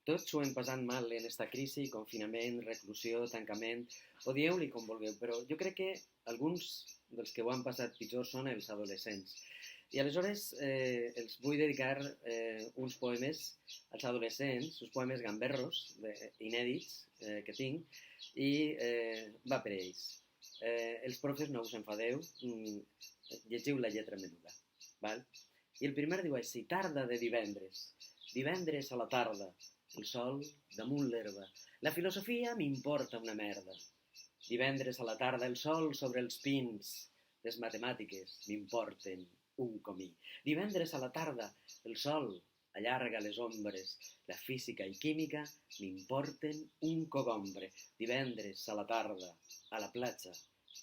Tots ho hem passat mal en esta crisi, confinament, reclusió, tancament, o dieu-li com vulgueu, però jo crec que alguns dels que ho han passat pitjor són els adolescents. I aleshores els vull dedicar uns poemes als adolescents, uns poemes gamberros, inèdits que tinc, i va per ells. Els profes no us enfadeu, llegiu la lletra menuda. Val? I el primer diu així: tarda de divendres. Divendres a la tarda, el sol damunt l'herba. La filosofia m'importa una merda. Divendres a la tarda, el sol sobre els pins. Les matemàtiques m'importen un comí. Divendres a la tarda, el sol allarga les ombres. La física i química m'importen un cogombre. Divendres a la tarda, a la platja,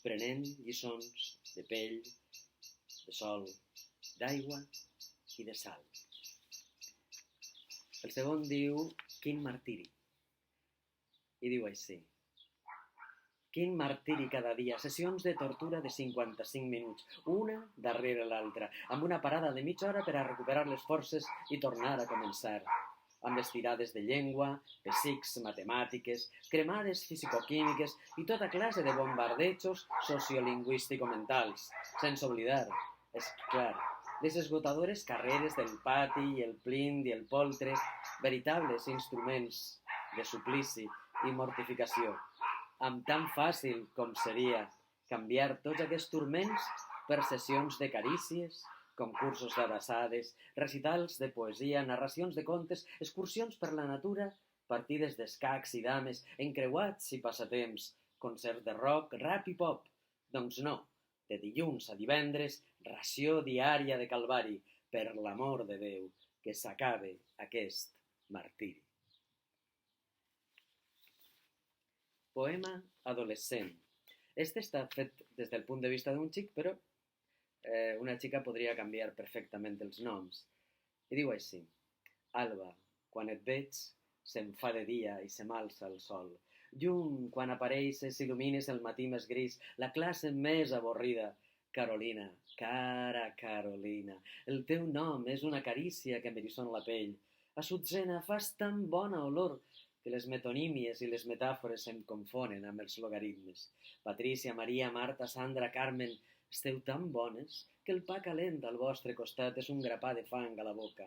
prenent lliçons de pell, de sol, d'aigua i de sal. El segon diu quin martiri. I diu així: quin martiri cada dia, sessions de tortura de 55 minuts, una darrere l'altra, amb una parada de mitja hora per a recuperar les forces i tornar a començar, amb estirades de llengua, pessics matemàtiques, cremades fisicoquímiques i tota classe de bombardejos sociolingüístico-mentals, sense oblidar, és clar, les esgotadores carreres del pati i el plint i el poltre, veritables instruments de suplici i mortificació, amb tan fàcil com seria canviar tots aquests turments per sessions de carícies, concursos d'abraçades, recitals de poesia, narracions de contes, excursions per la natura, partides d'escacs i dames, encreuats i passatemps, concert de rock, rap i pop. Doncs no, de dilluns a divendres, ració diària de calvari, per l'amor de Déu, que s'acabe aquest martiri. Poema adolescent. Este està fet des del punt de vista d'un xic, però una xica podria canviar perfectament els noms. I diu així: alba, quan et veig, se'm fa de dia i se m'alça el sol. Llum, quan apareixes, il·lumines el matí més gris, la classe més avorrida. Carolina, cara Carolina, el teu nom és una carícia que m'erissona la pell. A Sutzena fas tan bona olor que les metonímies i les metàfores em confonen amb els logaritmes. Patrícia, Maria, Marta, Sandra, Carmen, esteu tan bones que el pa calent al vostre costat és un grapà de fang a la boca.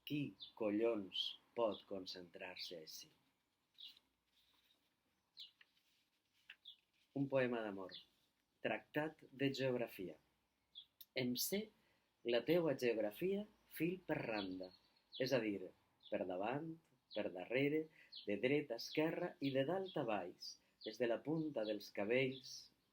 Qui collons pot concentrar-se així? Un poema d'amor. Tractat de geografia. Em sé la teua geografia fil per randa, és a dir, per davant, per darrere, de dreta a esquerra i de dalt a baix, des de la punta dels cabells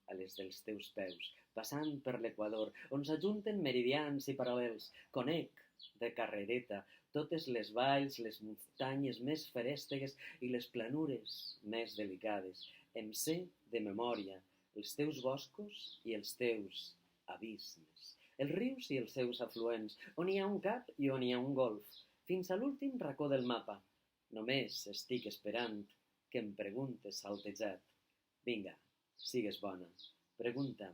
a les dels teus peus, passant per l'equador, on s'ajunten meridians i paral·lels. Conec de carrereta totes les valls, les muntanyes més feréstegues i les planures més delicades. Em sé de memòria els teus boscos i els teus abismes, els rius i els seus afluents, on hi ha un cap i on hi ha un golf, fins a l'últim racó del mapa. Només estic esperant que em preguntes saltejat. Vinga, sigues bona, pregunta'm,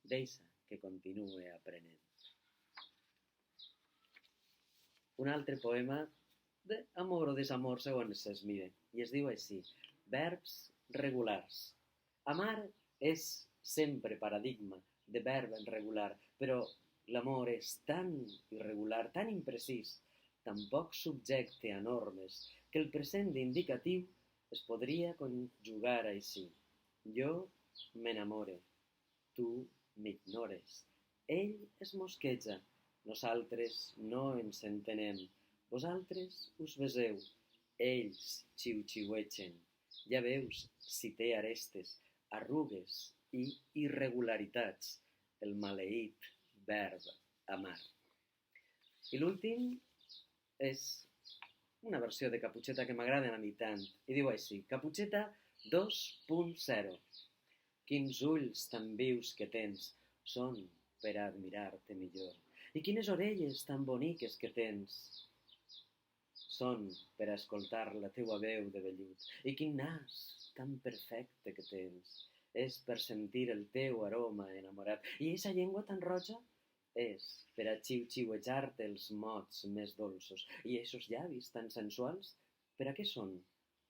deixa que continue aprenent. Un altre poema d'amor o desamor segons es mire, i es diu així: verbs regulars. Amar és sempre paradigma de verb regular, però l'amor és tan irregular, tan imprecís, tan poc subjecte a normes, que el present indicatiu es podria conjugar així: jo m'enamore, tu m'ignores, ell es mosqueja, nosaltres no ens entenem, vosaltres us beseu, ells xiu-xiuegen. Ja veus si té arestes, arrugues i irregularitats, el maleït verb amar. I l'últim és una versió de Caputxeta que m'agrada a mi tant, i diu així: Caputxeta 2.0. Quins ulls tan vius que tens, són per admirar-te millor. I quines orelles tan boniques que tens, són per a escoltar la teua veu de vellut. I quin nas tan perfecte que tens, és per sentir el teu aroma enamorat. I eixa llengua tan roja és per a xiu-xiuejar-te els mots més dolços. I eixos llavis tan sensuals Per a què són?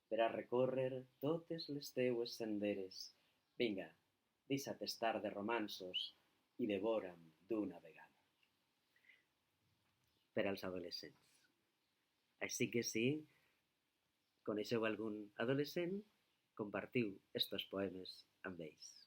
Per a recórrer totes les teues senderes. Vinga, deixa't estar de romanços i devora'm d'una vegada. Per als adolescents. Així que si coneixeu algun adolescent, compartiu estos poemes amb ells.